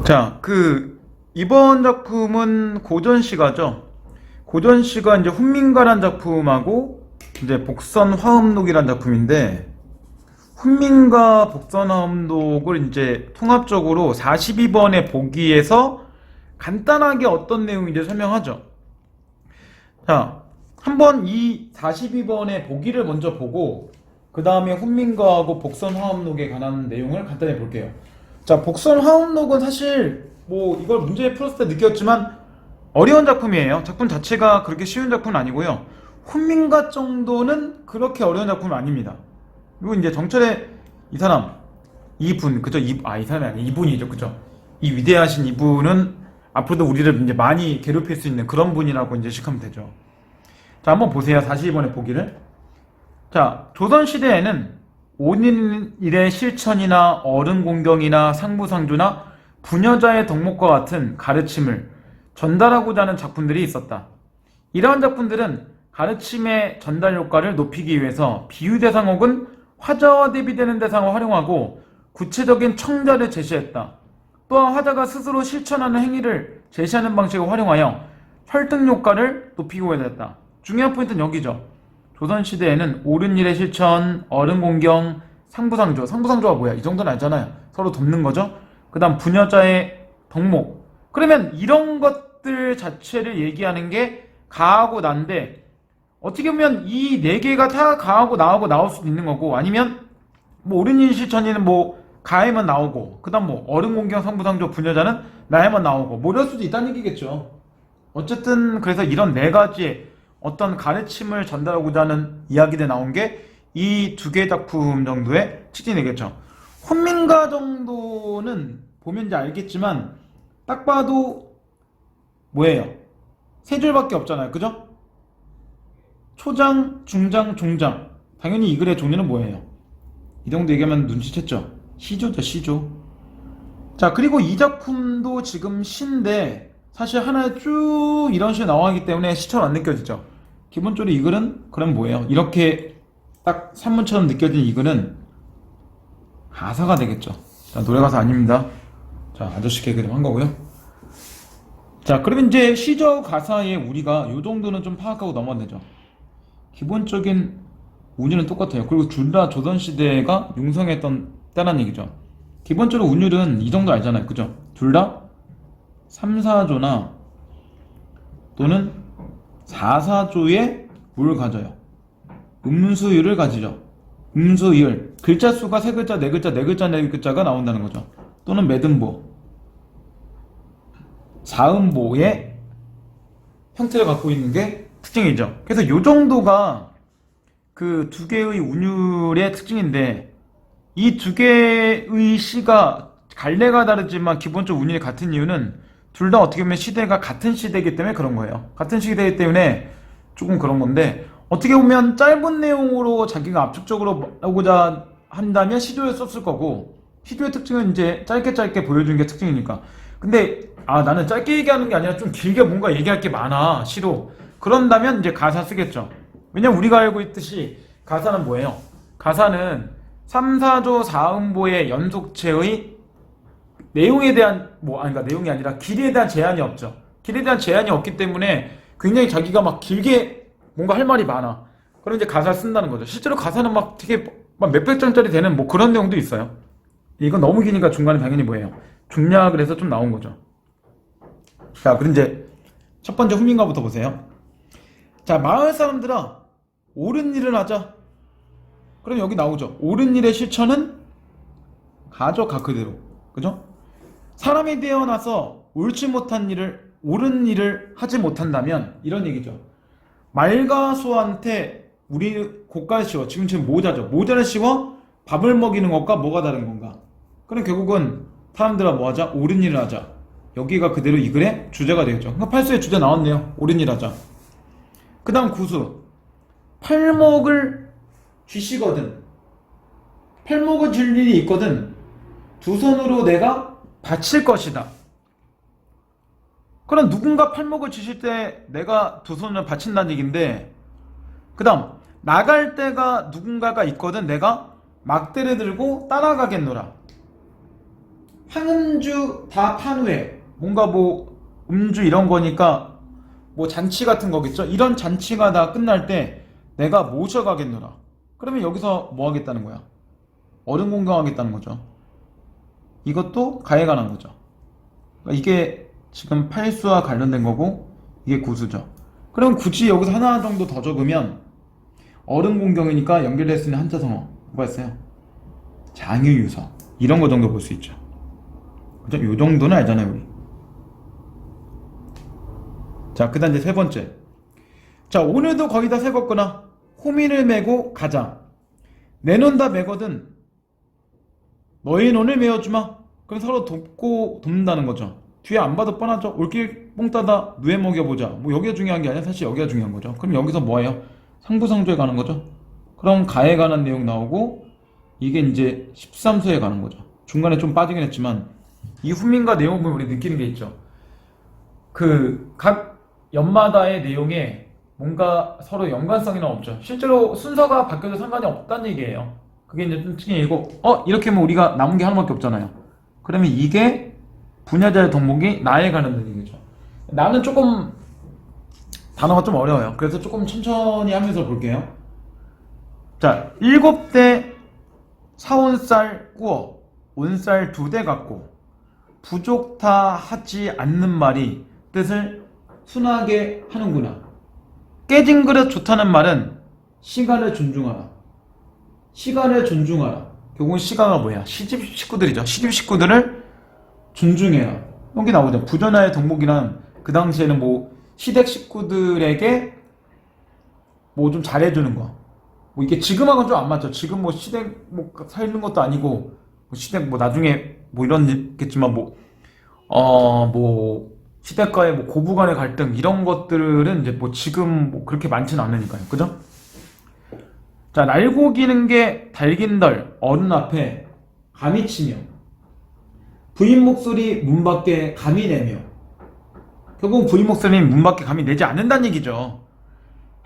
자, 이번 작품은 고전시가죠. 고전시가 이제 훈민가란 작품하고 이제 복선화음록이란 작품인데, 훈민가 복선화음록을 이제 통합적으로 42번의 보기에서 간단하게 어떤 내용인지 설명하죠. 자, 한번 이 42번의 보기를 먼저 보고 그 다음에 훈민가하고 복선화음록에 관한 내용을 간단히 볼게요. 자, 복선화음록은 사실 뭐 이걸 문제 풀었을 때 느꼈지만 어려운 작품이에요. 작품 자체가 그렇게 쉬운 작품은 아니고요. 훈민가 정도는 그렇게 어려운 작품은 아닙니다. 그리고 이제 정철의 이 사람, 이분, 그죠? 이 사람이 아니에요. 이분이죠, 그죠? 이 위대하신 이분은 앞으로도 우리를 이제 많이 괴롭힐 수 있는 그런 분이라고 이제 식하면 되죠. 자, 한번 보세요. 42번의 보기를. 자, 조선시대에는 온인일의 실천이나 어른공경이나 상부상조나 부녀자의 덕목과 같은 가르침을 전달하고자 하는 작품들이 있었다. 이러한 작품들은 가르침의 전달 효과를 높이기 위해서 비유 대상 혹은 화자와 대비되는 대상을 활용하고 구체적인 청자를 제시했다. 또한 화자가 스스로 실천하는 행위를 제시하는 방식을 활용하여 설득 효과를 높이고자 했다. 중요한 포인트는 여기죠. 조선시대에는 옳은 일의 실천, 어른공경, 상부상조. 상부상조가 뭐야? 이 정도는 알잖아요. 서로 돕는 거죠. 그 다음 부녀자의 덕목. 그러면 이런 것들 자체를 얘기하는 게 가하고 난데, 어떻게 보면 이 네 개가 다 가하고 나하고 나올 수도 있는 거고, 아니면 뭐 옳은 일 실천이는 뭐 가에만 나오고, 그 다음 뭐 어른공경, 상부상조, 부녀자는 나에만 나오고, 뭐 이럴 수도 있다는 얘기겠죠. 어쨌든 그래서 이런 네 가지의 어떤 가르침을 전달하고자 하는 이야기들 나온 게 이 두 개 작품 정도의 특징이 되겠죠. 훈민가 정도는 보면 이제 알겠지만 딱 봐도 뭐예요? 세 줄밖에 없잖아요. 그죠? 초장, 중장, 종장. 당연히 이 글의 종류는 뭐예요? 이 정도 얘기하면 눈치챘죠? 시조죠, 시조. 자, 그리고 이 작품도 지금 시인데 사실 하나에 쭉 이런 식으로 나와있기 때문에 시처럼 안 느껴지죠. 기본적으로 이 글은 그럼 뭐예요? 이렇게 딱 산문처럼 느껴진 이 글은 가사가 되겠죠. 자, 노래가사 아닙니다. 자, 아저씨 개그림 한 거고요. 자, 그러면 이제 시저 가사에 우리가 이 정도는 좀 파악하고 넘어가면 되죠. 기본적인 운율은 똑같아요. 그리고 둘 다 조선시대가 융성했던 때란 얘기죠. 기본적으로 운율은 이 정도 알잖아요. 그죠? 둘 다 3, 4조나 또는 4, 4조의 뭘 가져요? 음수율을 가지죠. 음수율. 글자 수가 세 글자, 네 글자, 네 글자, 네 글자가 나온다는 거죠. 또는 매듭보. 사음보의 형태를 갖고 있는 게 특징이죠. 그래서 이 정도가 그 두 개의 운율의 특징인데, 이 두 개의 시가 갈래가 다르지만 기본적으로 운율이 같은 이유는 둘 다 어떻게 보면 시대가 같은 시대이기 때문에 그런 거예요. 같은 시대이기 때문에 조금 그런 건데, 어떻게 보면 짧은 내용으로 자기가 압축적으로 하고자 한다면 시조를 썼을 거고, 시조의 특징은 이제 짧게 짧게 보여주는 게 특징이니까. 근데 나는 짧게 얘기하는 게 아니라 좀 길게 뭔가 얘기할 게 많아, 시로. 그런다면 이제 가사 쓰겠죠. 왜냐면 우리가 알고 있듯이 가사는 뭐예요? 가사는 3, 4조 4음보의 연속체의 내용에 대한 그러니까 내용이 아니라 길이에 대한 제한이 없죠. 길에 대한 제한이 없기 때문에 굉장히 자기가 막 길게 뭔가 할 말이 많아. 그럼 이제 가사를 쓴다는 거죠. 실제로 가사는 막 되게 막 몇백 장짜리 되는 뭐 그런 내용도 있어요. 이건 너무 기니까 중간에 당연히 뭐예요? 중략을 해서 좀 나온 거죠. 자, 그럼 이제 첫 번째 훈민가부터 보세요. 자, 마을 사람들아, 옳은 일을 하자. 그럼 여기 나오죠. 옳은 일의 실천은 가져가 그대로. 그죠? 사람이 되어나서 옳지 못한 일을, 옳은 일을 하지 못한다면 이런 얘기죠. 말과 소한테 우리 고깔 씌워. 지금 모자죠. 모자를 씌워 밥을 먹이는 것과 뭐가 다른 건가? 그럼 결국은 사람들아 뭐 하자? 옳은 일을 하자. 여기가 그대로 이 글의 주제가 되겠죠. 그러니까 팔수의 주제 나왔네요. 옳은 일 하자. 그 다음 구수. 팔목을 쥐시거든. 팔목을 쥘 일이 있거든. 두 손으로 내가 바칠 것이다. 그럼 누군가 팔목을 쥐실 때 내가 두 손을 바친다는 얘기인데, 그 다음 나갈 때가 누군가가 있거든. 내가 막대를 들고 따라가겠노라. 항음주 다 탄 후에 뭔가 뭐 음주 이런 거니까 뭐 잔치 같은 거겠죠. 이런 잔치가 다 끝날 때 내가 모셔가겠노라. 그러면 여기서 뭐 하겠다는 거야? 어른 공경하겠다는 거죠. 이것도 가에 관한 거죠. 그러니까 이게 지금 팔수와 관련된 거고 이게 구수죠. 그럼 굳이 여기서 하나 정도 더 적으면 어른 공경이니까 연결될 수 있는 한자성어 뭐였어요? 장유유서 이런 거 정도 볼 수 있죠. 그죠? 요 정도는 알잖아요 우리. 자, 그 다음 이제 세 번째. 자, 오늘도 거의 다 새겁거나 호민을 메고 가자. 내 논 다 메거든 너희 논을 메어주마. 그럼 서로 돕는다는 거죠. 뒤에 안 봐도 뻔하죠. 올길 뽕 따다 누에 먹여보자. 뭐 여기가 중요한 게 아니라 사실 여기가 중요한 거죠. 그럼 여기서 뭐예요? 상부상조에 가는 거죠. 그럼 가에 관한 내용 나오고 이게 이제 13소에 가는 거죠. 중간에 좀 빠지긴 했지만 이 훈민가 내용 보면 우리 느끼는 게 있죠. 그 각 연마다의 내용에 뭔가 서로 연관성이나 없죠. 실제로 순서가 바뀌어도 상관이 없다는 얘기예요. 그게 이제 좀 특이이고 이렇게 하면 우리가 남은 게 하나밖에 없잖아요. 그러면 이게 분야자의 덕목이 나에 관련된 얘기죠. 나는 조금 단어가 좀 어려워요. 그래서 조금 천천히 하면서 볼게요. 자, 7대 사온쌀 구워 온쌀 2대 갖고 부족타 하지 않는 말이 뜻을 순하게 하는구나. 깨진 그릇 좋다는 말은 시간을 존중하라. 시간을 존중하라. 결국은 시간가 뭐야? 시집 식구들이죠. 시집 식구들을 존중해라. 여기 나오죠. 부전하의 덕목이란 그 당시에는 뭐 시댁 식구들에게 뭐 좀 잘해주는 거. 뭐 이게 지금하고는 좀 안 맞죠. 지금 뭐 시댁 뭐 살는 것도 아니고 뭐 시댁 뭐 나중에 뭐 이런겠지만 뭐 시댁과의 뭐 고부간의 갈등 이런 것들은 이제 뭐 지금 뭐 그렇게 많지는 않으니까요. 그죠? 자, 날고 기는 게 달긴덜 어른 앞에 감히 치며 부인 목소리 문 밖에 감히 내며. 결국 부인 목소리는 문 밖에 감히 내지 않는다는 얘기죠.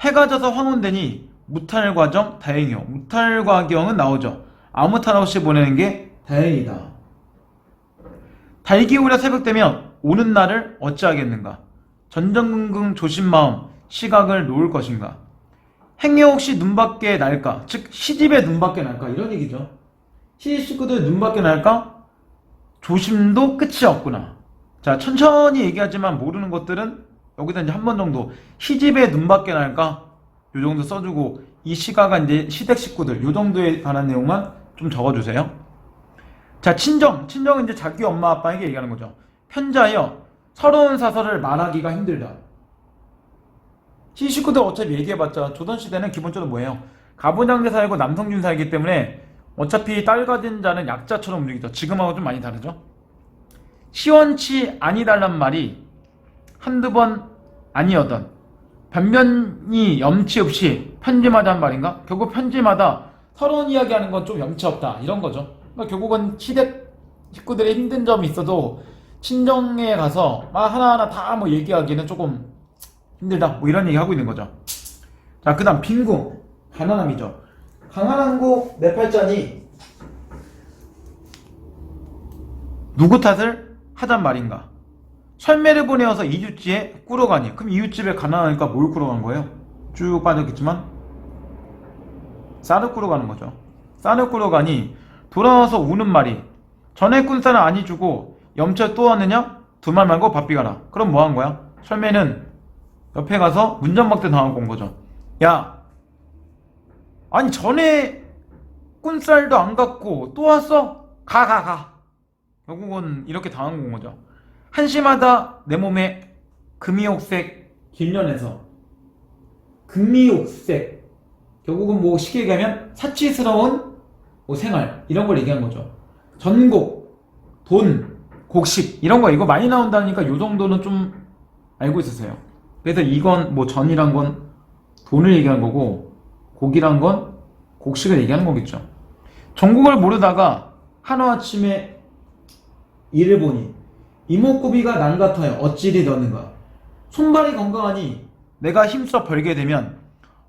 해가 져서 황혼되니 무탈과정 다행이요. 무탈과경은 나오죠. 아무 탈 없이 보내는 게 다행이다. 달기우려 새벽 되면 오는 날을 어찌하겠는가. 전전긍긍 조심마음 시각을 놓을 것인가. 행여 혹시 눈밖에 날까. 즉 시집에 눈밖에 날까 이런 얘기죠. 시집 식구들 눈밖에 날까. 조심도 끝이 없구나. 자, 천천히 얘기하지만 모르는 것들은 여기다 이제 한 번 정도 시집에 눈밖에 날까 요 정도 써주고 이 시가가 이제 시댁 식구들 요 정도에 관한 내용만 좀 적어주세요. 자, 친정은 이제 자기 엄마 아빠에게 얘기하는 거죠. 편자여 서러운 사설을 말하기가 힘들다. 시 식구들 어차피 얘기해봤자 조선시대는 기본적으로 뭐예요? 가부장제 사회고 남성준 사회이기 때문에 어차피 딸 가진 자는 약자처럼 움직이죠. 지금하고 좀 많이 다르죠. 시원치 아니달란 말이 한두 번 아니어던 변변이 염치 없이 편지마다 한 말인가? 결국 편지마다 서러운 이야기하는 건 좀 염치 없다 이런 거죠. 그러니까 결국은 시댁 식구들의 힘든 점이 있어도 친정에 가서 하나하나 다 뭐 얘기하기는 조금 힘들다 뭐 이런 얘기 하고 있는 거죠. 자, 그 다음 빈궁 가난함이죠. 강한한고 내 팔자니 누구 탓을 하잔 말인가. 설매를 보내어서 이웃집에 꾸러가니. 그럼 이웃집에 가난하니까 뭘 꾸러간 거예요? 쭉 빠졌겠지만 쌀을 꾸러가는 거죠. 쌀을 꾸러가니 돌아와서 우는 말이 전에 꾼 쌀은 아니 주고 염쳐 또 왔느냐? 두 말 말고 바삐 가라. 그럼 뭐 한 거야? 설매는 옆에 가서 문전박대 당하고 온 거죠. 야, 아니 전에 꾼 쌀도 안 갖고 또 왔어? 가. 결국은 이렇게 당한 건 거죠. 한시마다 내 몸에 금이옥색 길련해서 금이옥색 결국은 뭐 쉽게 얘기하면 사치스러운 뭐 생활 이런 걸 얘기한 거죠. 전곡, 돈, 곡식 이런 거 이거 많이 나온다니까 요 정도는 좀 알고 있으세요. 그래서 이건 뭐 전이란 건 돈을 얘기한 거고 곡이란 건 곡식을 얘기하는 거겠죠. 전곡을 모르다가 하루아침에 이를 보니 이목구비가 난 같아요. 어찌리 너는가. 손발이 건강하니 내가 힘써 벌게 되면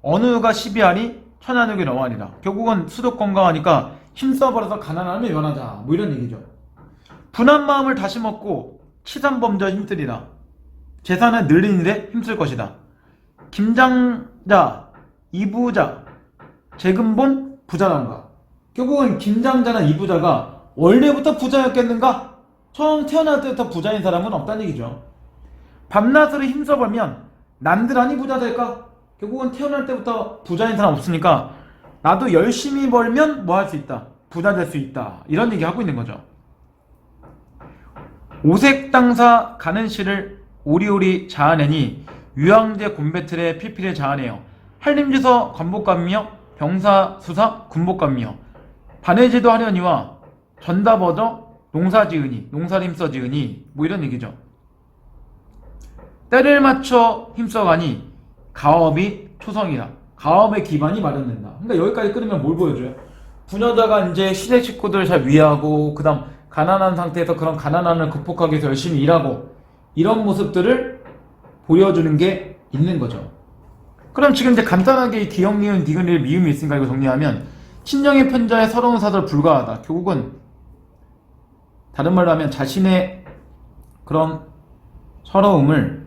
어느가 시비하니 천안역이 너하니라. 결국은 수독 건강하니까 힘써 벌어서 가난함을 면하자 뭐 이런 얘기죠. 분한 마음을 다시 먹고 치산범죄 힘쓰리라. 재산을 늘리는 일에 힘쓸 것이다. 김장자, 이부자, 재금본, 부자란가. 결국은 김장자나 이부자가 원래부터 부자였겠는가? 처음 태어날 때부터 부자인 사람은 없다는 얘기죠. 밤낮으로 힘써보면 남들아니 부자 될까? 결국은 태어날 때부터 부자인 사람 없으니까 나도 열심히 벌면 뭐 할 수 있다. 부자 될 수 있다. 이런 얘기 하고 있는 거죠. 오색당사 가는 시를 오리오리 자아내니 유황제 곰배틀에 필필에 자아내요. 한림지서 관복감이며 병사수사 군복감이며 반해제도 하려니와 전답어져 농사지으니 농사를 힘써지으니 뭐 이런 얘기죠. 때를 맞춰 힘써가니 가업이 초성이라. 가업의 기반이 마련된다. 그러니까 여기까지 끊으면 뭘 보여줘요? 부녀자가 이제 시대 식구들 잘 위하고 그 다음 가난한 상태에서 그런 가난함을 극복하기 위해서 열심히 일하고 이런 모습들을 보여주는 게 있는 거죠. 그럼 지금 이제 간단하게 기역, 니은, 디귿, 미음이 있으니까 이거 정리하면 친정의 편자에 서러운 사설 불가하다. 결국은 다른 말로 하면 자신의 그런 서러움을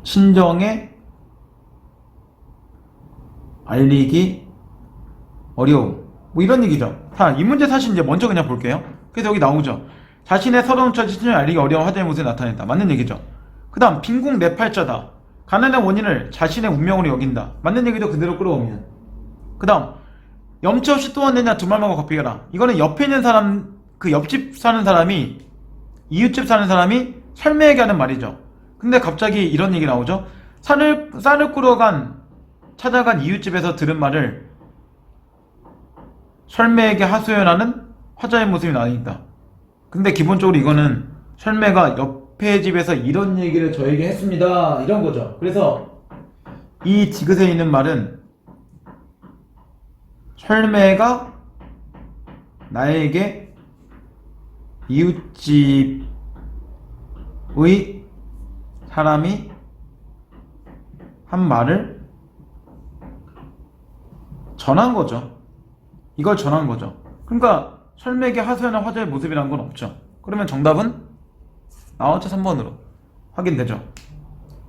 친정에 알리기 어려움. 뭐 이런 얘기죠. 자, 이 문제 사실 이제 먼저 그냥 볼게요. 그래서 여기 나오죠. 자신의 서러운 처지 친정에 알리기 어려운 화제의 모습을 나타낸다. 맞는 얘기죠. 그 다음 빈궁 내팔자다. 가난의 원인을 자신의 운명으로 여긴다. 맞는 얘기도 그대로 끌어오면. 그 다음 염치 없이 또 왔느냐 두 말만과 걷히게라. 이거는 옆에 있는 사람, 그 옆집 사는 사람이, 이웃집 사는 사람이 설매에게 하는 말이죠. 근데 갑자기 이런 얘기 나오죠. 쌀을 꾸러 찾아간 이웃집에서 들은 말을 설매에게 하소연하는 화자의 모습이 나타났다. 근데 기본적으로 이거는 설매가 옆에 집에서 이런 얘기를 저에게 했습니다. 이런 거죠. 그래서 이 디귿에 있는 말은 설매가 나에게 이웃집의 사람이 한 말을 전한 거죠. 이걸 전한 거죠. 그러니까 설매에게 하소연한 화자의 모습이란 건 없죠. 그러면 정답은 나왔죠. 3번으로 확인되죠.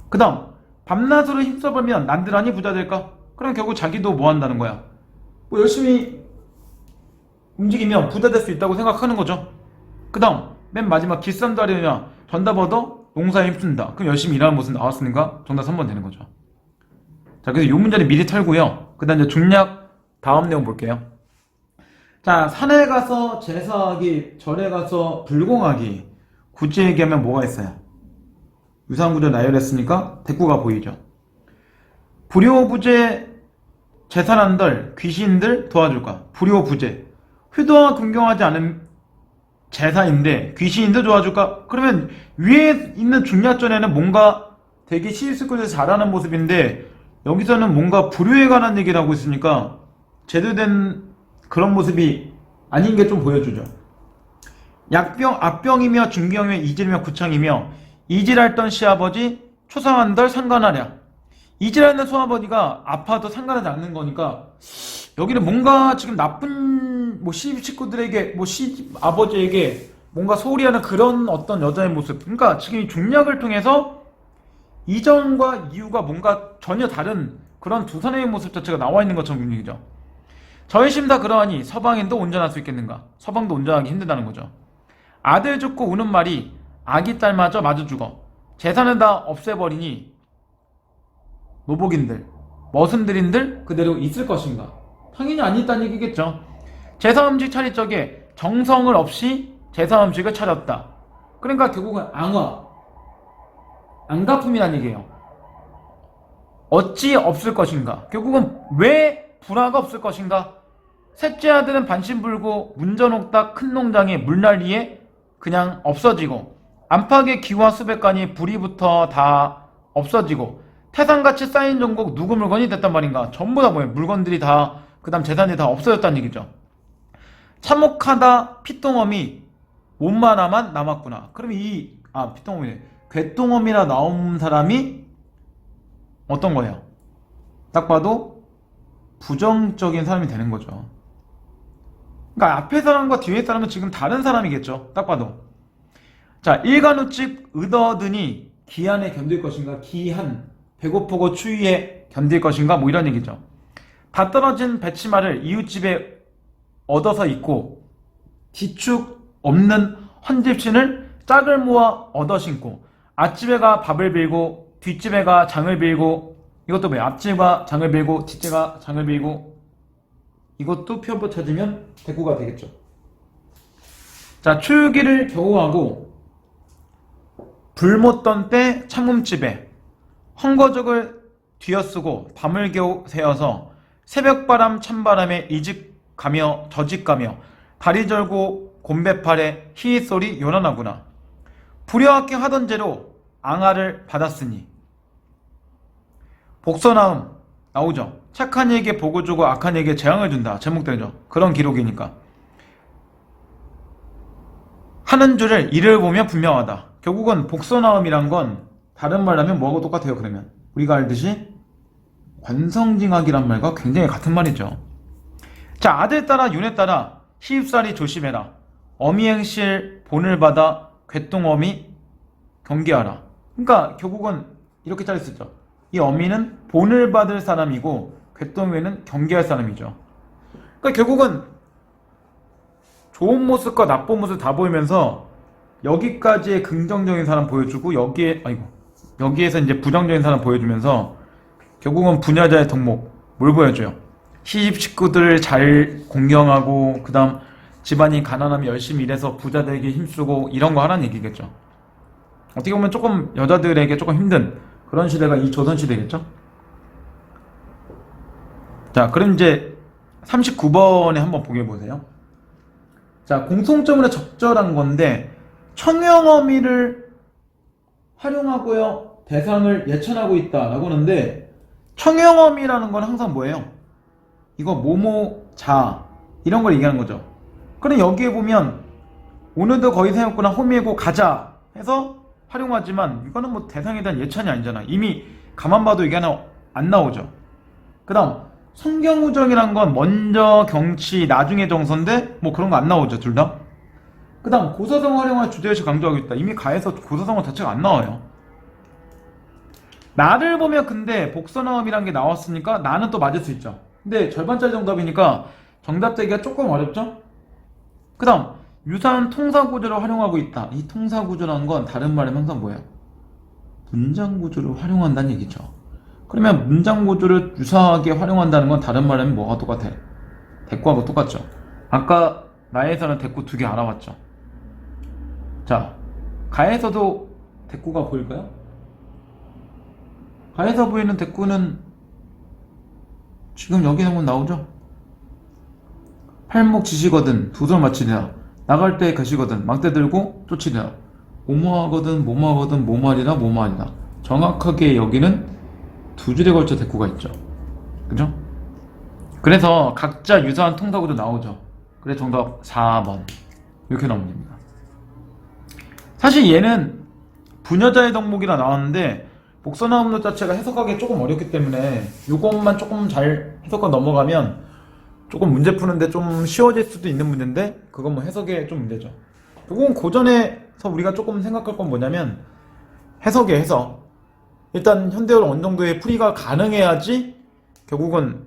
그 다음 밤낮으로 힘써보면 남들아니 부자 될까? 그럼 결국 자기도 뭐 한다는 거야? 뭐 열심히 움직이면 부자 될 수 있다고 생각하는 거죠. 그 다음 맨 마지막 길쌈도 하려냐 전답 얻어 농사에 힘쓴다. 그럼 열심히 일하는 모습 나왔으니까 정답 3번 되는 거죠. 자, 그래서 이 문제는 미리 털고요. 그 다음 이제 중략 다음 내용 볼게요. 자, 산에 가서 제사하기, 절에 가서 불공하기. 굳이 얘기하면 뭐가 있어요? 유사구조 나열했으니까 대꾸가 보이죠. 불효부재 제사란들, 귀신들 도와줄까? 불효부재. 효도와 긍경하지 않은 제사인데 귀신인들 도와줄까? 그러면 위에 있는 중략전에는 뭔가 되게 시입스쿨에서 잘하는 모습인데 여기서는 뭔가 불효에 관한 얘기를 하고 있으니까 제대로 된 그런 모습이 아닌 게 좀 보여주죠. 악병이며 중병이며 이질이며 구창이며 이질할던 시아버지 초상한들 상관하랴. 이질하는 소아버지가 아파도 상관하지 않는 거니까 여기는 뭔가 지금 나쁜 뭐 시집 식구들에게 뭐 시집 아버지에게 뭔가 소홀히 하는 그런 어떤 여자의 모습. 그러니까 지금 이 중략을 통해서 이전과 이후가 뭔가 전혀 다른 그런 두 사람의 모습 자체가 나와 있는 것처럼 얘기죠. 저희심 다 그러하니 서방인도 온전할 수 있겠는가? 서방도 온전하기 힘들다는 거죠. 아들 죽고 우는 말이 아기 딸마저 마주 죽어. 재산은 다 없애버리니 노복인들, 머슴들인들 그대로 있을 것인가? 당연히 안 있다는 얘기겠죠. 제사 음식 차릴 적에 정성을 없이 제사 음식을 차렸다. 그러니까 결국은 안가품이라는 얘기예요. 어찌 없을 것인가? 결국은 왜 불화가 없을 것인가? 셋째 아들은 반신불고 문전옥답 큰 농장에 물난리에 그냥 없어지고 안팎의 기와 수백간이 불이부터 다 없어지고 태산같이 쌓인 종국 누구 물건이 됐단 말인가? 전부 다 뭐예요? 물건들이 다 그 다음 재산이 다 없어졌다는 얘기죠. 참혹하다 피똥엄이 몸만화만 남았구나. 그럼 피똥엄이네. 괴똥엄이라 나온 사람이 어떤 거예요? 딱 봐도 부정적인 사람이 되는 거죠. 그러니까 앞에 사람과 뒤에 사람은 지금 다른 사람이겠죠. 딱 봐도. 자, 일간우측 의더드니 기한에 견딜 것인가? 기한, 배고프고 추위에 견딜 것인가? 뭐 이런 얘기죠. 다 떨어진 배치마를 이웃집에 얻어서 입고 뒤축 없는 헌집신을 짝을 모아 얻어 신고 앞집에 가 밥을 빌고 뒷집에 가 장을 빌고 이것도 뭐야? 앞집에 가 장을 빌고 뒷집에 가 장을 빌고 이것도 표현법 찾으면 대꾸가 되겠죠. 자, 추유기를 겨우하고 불 못 던 때 참음집에 헝거적을 뒤어쓰고 밤을 겨우 새어서 새벽바람 찬바람에 이 집 가며 저 집 가며 다리 절고 곰배팔에 히읗소리 요란하구나. 불효하게 하던 죄로 앙하를 받았으니. 복서나움 나오죠. 착한 이에게 복을 주고 악한 이에게 재앙을 준다. 제목되죠. 그런 기록이니까. 하는 줄을 이를 보면 분명하다. 결국은 복서나움이란 건 다른 말로 하면 뭐하고 똑같아요. 그러면 우리가 알듯이 관성징악이란 말과 굉장히 같은 말이죠. 자, 아들 따라 윤에 따라 시집살이 조심해라. 어미행실 본을 받아 괴똥어미 경계하라. 그러니까 결국은 이렇게 짤 수 있죠. 이 어미는 본을 받을 사람이고 괴똥이는 경계할 사람이죠. 그러니까 결국은 좋은 모습과 나쁜 모습 다 보이면서 여기까지의 긍정적인 사람 보여주고 여기에서 이제 부정적인 사람 보여주면서 결국은 부녀자의 덕목 뭘 보여줘요? 시집 식구들을 잘 공경하고 그 다음 집안이 가난하면 열심히 일해서 부자 되게 힘쓰고 이런 거 하라는 얘기겠죠. 어떻게 보면 조금 여자들에게 조금 힘든 그런 시대가 이 조선시대겠죠. 자, 그럼 이제 39번에 한번 보게 보세요. 자, 공통점으로 적절한 건데 청형어미를 활용하고요 대상을 예천하고 있다라고 하는데 청형어미라는 건 항상 뭐예요? 이거 모모 자 이런 걸 얘기하는 거죠. 그럼 여기에 보면 오늘도 거의 생겼구나 호미고 가자 해서 활용하지만 이거는 뭐 대상에 대한 예찬이 아니잖아. 이미 가만 봐도 이게 하나 안 나오죠. 그 다음 성경우정이란 건 먼저 경치 나중에 정서인데 뭐 그런 거 안 나오죠. 둘 다. 그 다음 고사성 활용할 주제의식 강조하고 있다. 이미 가에서 고사성어 자체가 안 나와요. 나를 보면 근데 복선어음이란 게 나왔으니까 나는 또 맞을 수 있죠. 근데 절반짜리 정답이니까 정답 되기가 조금 어렵죠? 그 다음 유사한 통사구조를 활용하고 있다. 이 통사구조라는 건 다른 말은 항상 뭐예요? 문장구조를 활용한다는 얘기죠. 그러면 문장구조를 유사하게 활용한다는 건 다른 말은 뭐가 똑같아? 대꾸하고 똑같죠. 아까 나에서는 대꾸 2개 알아봤죠. 자, 가에서도 대꾸가 보일까요? 가에서 보이는 대꾸는 지금 여기 한번 나오죠? 팔목 지시거든 두 손 맞추리라. 나갈 때 가시거든 망대 들고 쫓으리라. 뭐뭐하거든 뭐뭐하거든 뭐말이라 뭐말이라. 정확하게 여기는 2줄에 걸쳐 대꾸가 있죠. 그죠? 그래서 각자 유사한 통사구조 나오죠. 그래서 정답 4번 이렇게 나오면 됩니다. 사실 얘는 부녀자의 덕목이라 나왔는데 복선화음로 자체가 해석하기 조금 어렵기 때문에 이것만 조금 잘 해석하고 넘어가면 조금 문제 푸는데 좀 쉬워질 수도 있는 문제인데 그건 뭐 해석에 좀 문제죠. 결국은 고전에서 우리가 조금 생각할 건 뭐냐면 해석의 해석. 일단 현대어로 어느 정도의 풀이가 가능해야지 결국은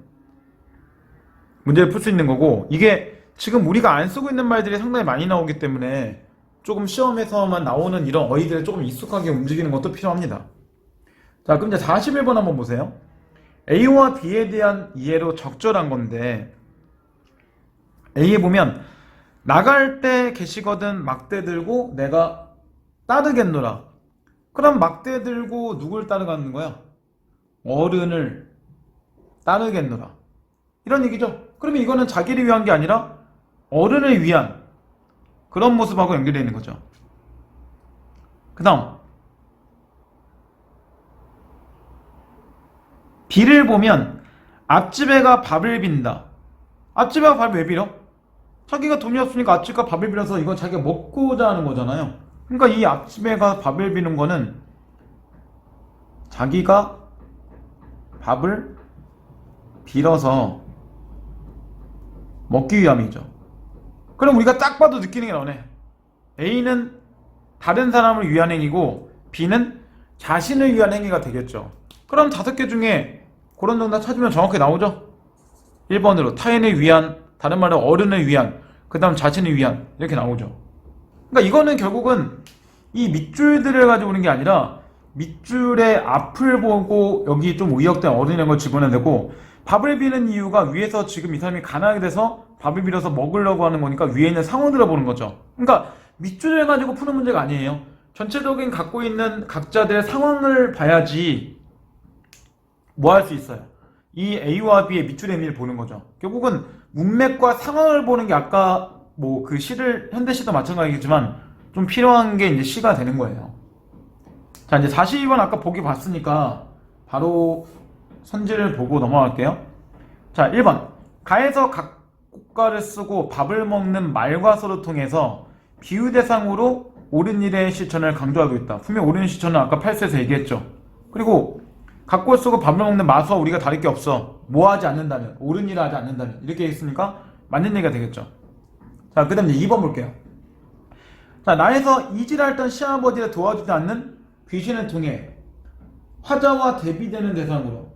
문제를 풀 수 있는 거고, 이게 지금 우리가 안 쓰고 있는 말들이 상당히 많이 나오기 때문에 조금 시험에서만 나오는 이런 어휘들을 조금 익숙하게 움직이는 것도 필요합니다. 자, 그럼 이제 41번 한번 보세요. A와 B에 대한 이해로 적절한 건데 A에 보면 나갈 때 계시거든 막대 들고 내가 따르겠노라. 그럼 막대 들고 누굴 따르가는 거야? 어른을 따르겠노라. 이런 얘기죠. 그러면 이거는 자기를 위한 게 아니라 어른을 위한 그런 모습하고 연결되어 있는 거죠. 그 다음 B를 보면 앞집애가 밥을 빈다. 앞집애가 밥을 왜 빌어? 자기가 돈이 없으니까 앞집가 밥을 빌어서 이건 자기가 먹고자 하는 거잖아요. 그러니까 이 앞집애가 밥을 비는 거는 자기가 밥을 빌어서 먹기 위함이죠. 그럼 우리가 딱 봐도 느끼는 게 나오네. A는 다른 사람을 위한 행위고 B는 자신을 위한 행위가 되겠죠. 그럼 5개 중에 그런 정답 찾으면 정확하게 나오죠. 1번으로 타인을 위한, 다른 말로 어른을 위한, 그 다음 자신을 위한, 이렇게 나오죠. 그러니까 이거는 결국은 이 밑줄들을 가지고 오는 게 아니라 밑줄의 앞을 보고 여기 좀 의역된 어른이라는 걸 집어내야 되고, 밥을 비는 이유가 위에서 지금 이 사람이 가난하게 돼서 밥을 빌어서 먹으려고 하는 거니까 위에 있는 상황들을 보는 거죠. 그러니까 밑줄을 가지고 푸는 문제가 아니에요. 전체적인 갖고 있는 각자들의 상황을 봐야지 뭐 할 수 있어요. 이 A와 B의 밑줄의 의미를 보는 거죠. 결국은 문맥과 상황을 보는 게 아까 뭐 그 시를, 현대시도 마찬가지겠지만 좀 필요한 게 이제 시가 되는 거예요. 자, 이제 42번 아까 보기 봤으니까 바로 선지를 보고 넘어갈게요. 자, 1번. 가에서 각국가를 쓰고 밥을 먹는 말과서를 통해서 비유 대상으로 옳은 일의 실천을 강조하고 있다. 분명 옳은 실천은 아까 8세에서 얘기했죠. 그리고 각국을 쓰고 밥을 먹는 마수와 우리가 다를 게 없어. 뭐 하지 않는다면, 옳은 일을 하지 않는다면, 이렇게 했으니까 맞는 얘기가 되겠죠. 자, 그 다음 이제 2번 볼게요. 자, 나에서 이질할던 시아버지를 도와주지 않는 귀신을 통해 화자와 대비되는 대상으로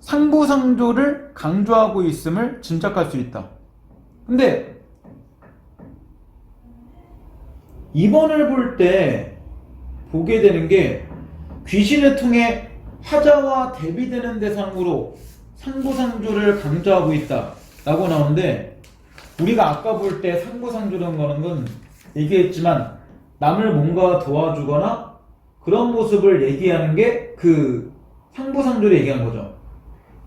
상부상조를 강조하고 있음을 짐작할 수 있다. 근데 2번을 볼 때 보게 되는 게 귀신을 통해 화자와 대비되는 대상으로 상부상조를 강조하고 있다 라고 나오는데, 우리가 아까 볼 때 상부상조라는 거는 건 얘기했지만 남을 뭔가 도와주거나 그런 모습을 얘기하는 게 그 상부상조를 얘기한 거죠.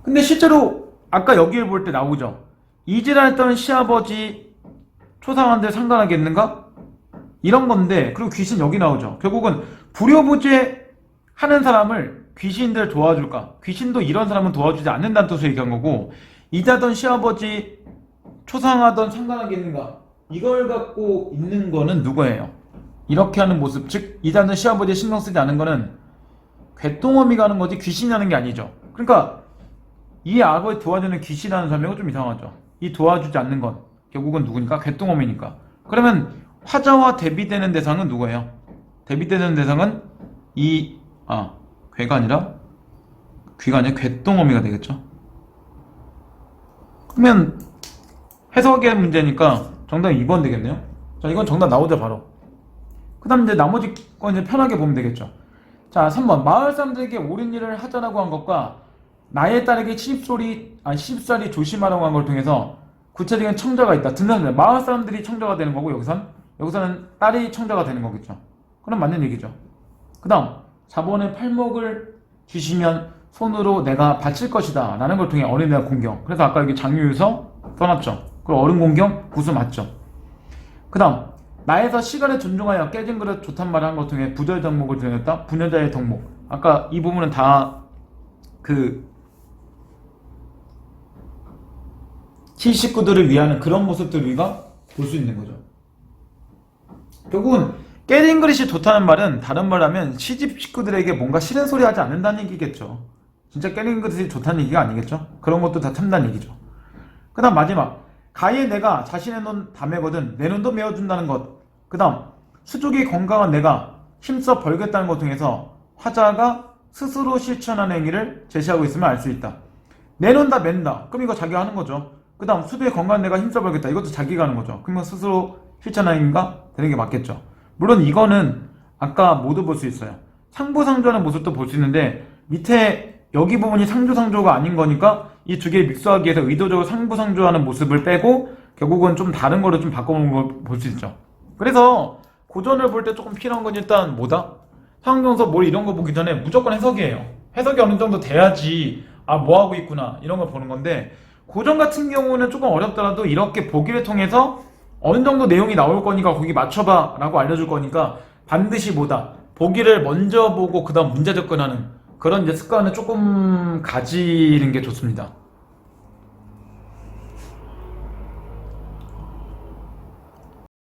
근데 실제로 아까 여기를 볼 때 나오죠. 이질했던 시아버지 초상한들 상관하겠는가? 이런 건데, 그리고 귀신 여기 나오죠. 결국은 불효부재 하는 사람을 귀신들 도와줄까? 귀신도 이런 사람은 도와주지 않는다는 뜻으로 얘기한 거고, 이자던 시아버지 초상하던 상관하겠는가? 이걸 갖고 있는 거는 누구예요? 이렇게 하는 모습, 즉 이자던 시아버지에 신경 쓰지 않은 거는 괴똥어미가 하는 거지 귀신이 하는 게 아니죠. 그러니까 이 아버지 도와주는 귀신이라는 설명은 좀 이상하죠. 이 도와주지 않는 건 결국은 누구니까? 괴똥어미니까. 그러면 화자와 대비되는 대상은 누구예요? 대비되는 대상은 괴가 아니라 괴똥어미가 되겠죠. 그러면 해석의 문제니까 정답이 2번 되겠네요. 자, 이건 정답 나오죠 바로. 그 다음 이제 나머지 거 이제 편하게 보면 되겠죠. 자, 3번. 마을 사람들에게 옳은 일을 하자라고 한 것과 나의 딸에게 시집살이 조심하라고 한 걸 통해서 구체적인 청자가 있다. 듣는 사람들, 마을 사람들이 청자가 되는 거고, 여기서는 딸이 청자가 되는 거겠죠. 그럼 맞는 얘기죠. 그 다음 4번에 팔목을 쥐시면 손으로 내가 바칠 것이다 라는 걸 통해 어린이가 공경. 그래서 아까 여기 장유유서 써놨죠. 그리고 어른 공경 구수 맞죠. 그 다음 나에서 시간을 존중하여 깨진 그릇 좋단 말을 한 것 통해 부자의 덕목을 드러냈다. 부녀자의 덕목. 아까 이 부분은 다 시식구들을 위하는 그런 모습들을 우리가 볼 수 있는 거죠. 결국은 깨진 그릇이 좋다는 말은 다른 말로 하면 시집 식구들에게 뭔가 싫은 소리 하지 않는다는 얘기겠죠. 진짜 깨진 그릇이 좋다는 얘기가 아니겠죠. 그런 것도 다 참다는 얘기죠. 그 다음 마지막 가히 내가 자신의 눈 다 메거든 내 눈도 메어준다는 것. 그 다음 수족이 건강한 내가 힘써 벌겠다는 것 통해서 화자가 스스로 실천하는 행위를 제시하고 있음을 알 수 있다. 내 눈 다 맨다. 그럼 이거 자기가 하는 거죠. 그 다음 수족이 건강한 내가 힘써 벌겠다. 이것도 자기가 하는 거죠. 그러면 스스로 실천하는 행위가 되는 게 맞겠죠. 물론 이거는 아까 모두 볼 수 있어요. 상부상조하는 모습도 볼 수 있는데 밑에 여기 부분이 상조상조가 아닌 거니까 이 두 개를 믹스하기 위해서 의도적으로 상부상조하는 모습을 빼고 결국은 좀 다른 거를 좀 바꿔보는 걸 볼 수 있죠. 그래서 고전을 볼 때 조금 필요한 건 일단 뭐다? 상경서 뭘 이런 거 보기 전에 무조건 해석이에요. 해석이 어느 정도 돼야지 뭐 하고 있구나 이런 걸 보는 건데, 고전 같은 경우는 조금 어렵더라도 이렇게 보기를 통해서 어느 정도 내용이 나올 거니까 거기 맞춰봐 라고 알려줄 거니까 반드시 보기를 먼저 보고 그 다음 문제 접근하는 그런 이제 습관을 조금 가지는 게 좋습니다.